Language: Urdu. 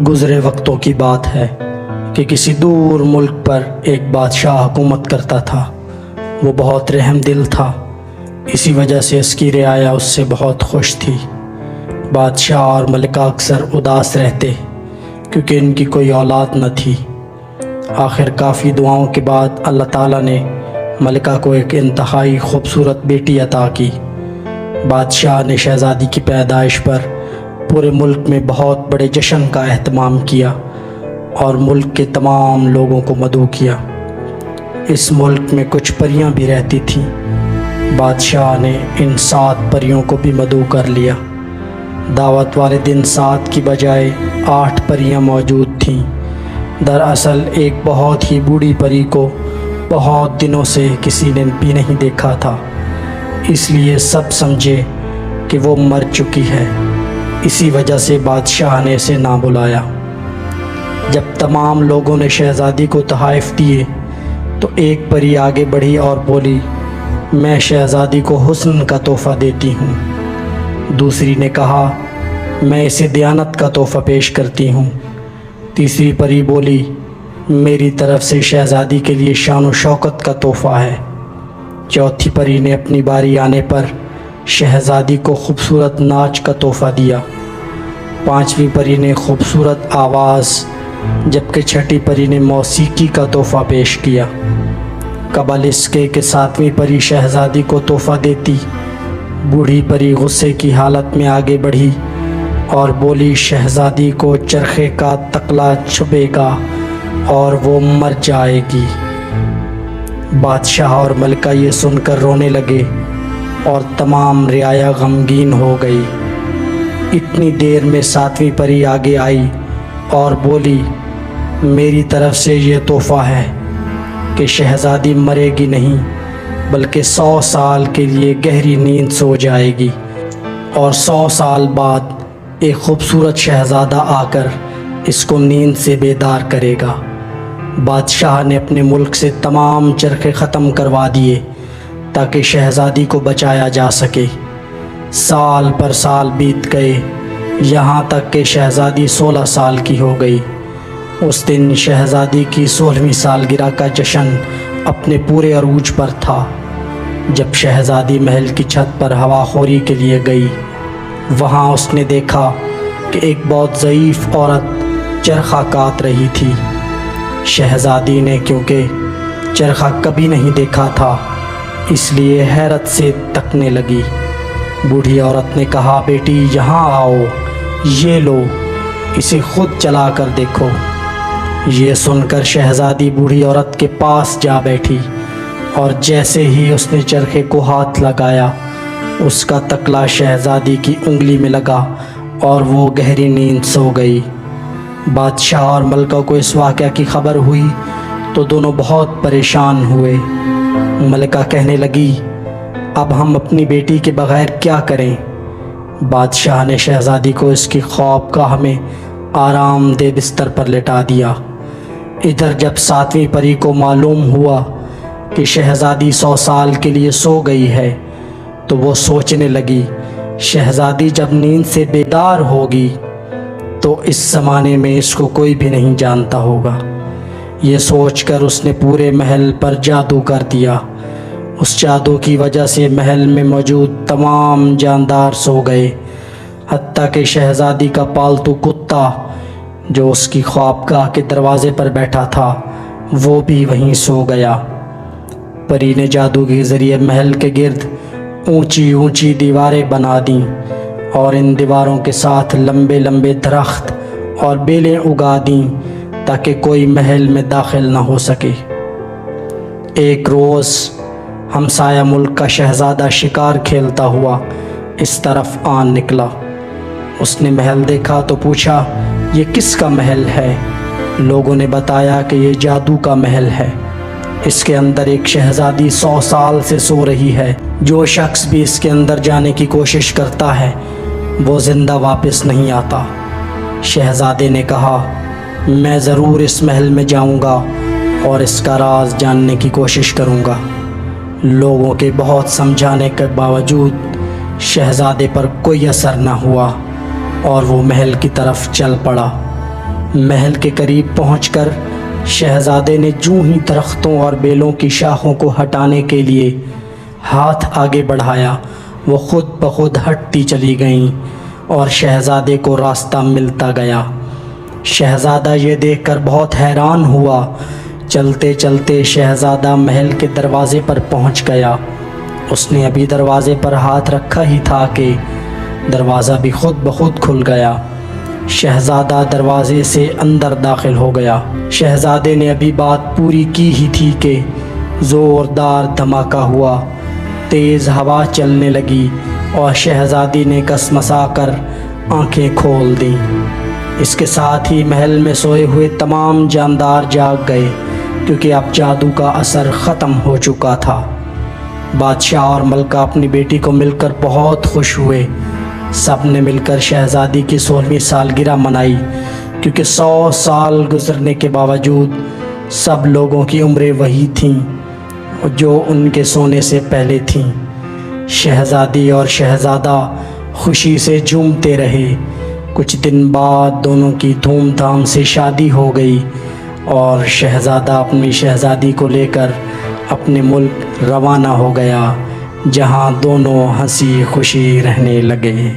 گزرے وقتوں کی بات ہے کہ کسی دور ملک پر ایک بادشاہ حکومت کرتا تھا۔ وہ بہت رحم دل تھا، اسی وجہ سے اس کی رعایا اس سے بہت خوش تھی۔ بادشاہ اور ملکہ اکثر اداس رہتے کیونکہ ان کی کوئی اولاد نہ تھی۔ آخر کافی دعاؤں کے بعد اللہ تعالیٰ نے ملکہ کو ایک انتہائی خوبصورت بیٹی عطا کی۔ بادشاہ نے شہزادی کی پیدائش پر پورے ملک میں بہت بڑے جشن کا اہتمام کیا اور ملک کے تمام لوگوں کو مدعو کیا۔ اس ملک میں کچھ پریاں بھی رہتی تھیں۔ بادشاہ نے ان 7 پریوں کو بھی مدعو کر لیا۔ دعوت والے دن 7 کی بجائے 8 پریاں موجود تھیں۔ دراصل ایک بہت ہی بوڑھی پری کو بہت دنوں سے کسی نے بھی نہیں دیکھا تھا، اس لیے سب سمجھے کہ وہ مر چکی ہے۔ اسی وجہ سے بادشاہ نے اسے نہ بلایا۔ جب تمام لوگوں نے شہزادی کو تحائف دیے تو ایک پری آگے بڑھی اور بولی، میں شہزادی کو حسن کا تحفہ دیتی ہوں۔ دوسری نے کہا، میں اسے دیانت کا تحفہ پیش کرتی ہوں۔ تیسری پری بولی، میری طرف سے شہزادی کے لیے شان و شوکت کا تحفہ ہے۔ چوتھی پری نے اپنی باری آنے پر شہزادی کو خوبصورت ناچ کا تحفہ دیا۔ پانچویں پری نے خوبصورت آواز، جبکہ چھٹی پری نے موسیقی کا تحفہ پیش کیا۔ قبل اس کے کہ 7ویں پری شہزادی کو تحفہ دیتی، بوڑھی پری غصے کی حالت میں آگے بڑھی اور بولی، شہزادی کو چرخے کا تکلا چھبے گا اور وہ مر جائے گی۔ بادشاہ اور ملکہ یہ سن کر رونے لگے اور تمام رعایا غمگین ہو گئی۔ اتنی دیر میں 7ویں پری آگے آئی اور بولی، میری طرف سے یہ تحفہ ہے کہ شہزادی مرے گی نہیں بلکہ 100 سال کے لیے گہری نیند سو جائے گی اور 100 سال بعد ایک خوبصورت شہزادہ آ کر اس کو نیند سے بیدار کرے گا۔ بادشاہ نے اپنے ملک سے تمام چرخے ختم کروا دیے تاکہ شہزادی کو بچایا جا سکے۔ سال پر سال بیت گئے، یہاں تک کہ شہزادی 16 سال کی ہو گئی۔ اس دن شہزادی کی 16ویں سالگرہ کا جشن اپنے پورے عروج پر تھا۔ جب شہزادی محل کی چھت پر ہوا خوری کے لیے گئی، وہاں اس نے دیکھا کہ ایک بہت ضعیف عورت چرخہ کاٹ رہی تھی۔ شہزادی نے کیونکہ چرخہ کبھی نہیں دیکھا تھا، اس لیے حیرت سے تکنے لگی۔ بوڑھی عورت نے کہا، بیٹی یہاں آؤ، یہ لو، اسے خود چلا کر دیکھو۔ یہ سن کر شہزادی بوڑھی عورت کے پاس جا بیٹھی اور جیسے ہی اس نے چرخے کو ہاتھ لگایا، اس کا تکلا شہزادی کی انگلی میں لگا اور وہ گہری نیند سو گئی۔ بادشاہ اور ملکہ کو اس واقعہ کی خبر ہوئی تو دونوں بہت پریشان ہوئے۔ ملکہ کہنے لگی، اب ہم اپنی بیٹی کے بغیر کیا کریں؟ بادشاہ نے شہزادی کو اس کی خوابگاہ میں آرام دہ بستر پر لٹا دیا۔ ادھر جب 7ویں پری کو معلوم ہوا کہ شہزادی 100 سال کے لیے سو گئی ہے تو وہ سوچنے لگی، شہزادی جب نیند سے بیدار ہوگی تو اس زمانے میں اس کو کوئی بھی نہیں جانتا ہوگا۔ یہ سوچ کر اس نے پورے محل پر جادو کر دیا۔ اس جادو کی وجہ سے محل میں موجود تمام جاندار سو گئے، حتیٰ کہ شہزادی کا پالتو کتا جو اس کی خوابگاہ کے دروازے پر بیٹھا تھا وہ بھی وہیں سو گیا۔ پری نے جادو کے ذریعے محل کے گرد اونچی اونچی دیواریں بنا دیں اور ان دیواروں کے ساتھ لمبے لمبے درخت اور بیلیں اگا دیں تاکہ کوئی محل میں داخل نہ ہو سکے۔ ایک روز ہمسایہ ملک کا شہزادہ شکار کھیلتا ہوا اس طرف آن نکلا۔ اس نے محل دیکھا تو پوچھا، یہ کس کا محل ہے؟ لوگوں نے بتایا کہ یہ جادو کا محل ہے، اس کے اندر ایک شہزادی 100 سال سے سو رہی ہے۔ جو شخص بھی اس کے اندر جانے کی کوشش کرتا ہے وہ زندہ واپس نہیں آتا۔ شہزادے نے کہا، میں ضرور اس محل میں جاؤں گا اور اس کا راز جاننے کی کوشش کروں گا۔ لوگوں کے بہت سمجھانے کے باوجود شہزادے پر کوئی اثر نہ ہوا اور وہ محل کی طرف چل پڑا۔ محل کے قریب پہنچ کر شہزادے نے جوں ہی درختوں اور بیلوں کی شاخوں کو ہٹانے کے لیے ہاتھ آگے بڑھایا، وہ خود بخود ہٹتی چلی گئیں اور شہزادے کو راستہ ملتا گیا۔ شہزادہ یہ دیکھ کر بہت حیران ہوا۔ چلتے چلتے شہزادہ محل کے دروازے پر پہنچ گیا۔ اس نے ابھی دروازے پر ہاتھ رکھا ہی تھا کہ دروازہ بھی خود بخود کھل گیا۔ شہزادہ دروازے سے اندر داخل ہو گیا۔ شہزادے نے ابھی بات پوری کی ہی تھی کہ زوردار دھماکہ ہوا، تیز ہوا چلنے لگی اور شہزادی نے کسمسا کر آنکھیں کھول دیں۔ اس کے ساتھ ہی محل میں سوئے ہوئے تمام جاندار جاگ گئے، کیونکہ اب جادو کا اثر ختم ہو چکا تھا۔ بادشاہ اور ملکہ اپنی بیٹی کو مل کر بہت خوش ہوئے۔ سب نے مل کر شہزادی کی 16ویں سالگرہ منائی، کیونکہ 100 سال گزرنے کے باوجود سب لوگوں کی عمریں وہی تھیں جو ان کے سونے سے پہلے تھیں۔ شہزادی اور شہزادہ خوشی سے جھومتے رہے۔ کچھ دن بعد دونوں کی دھوم دھام سے شادی ہو گئی اور شہزادہ اپنی شہزادی کو لے کر اپنے ملک روانہ ہو گیا، جہاں دونوں ہنسی خوشی رہنے لگے۔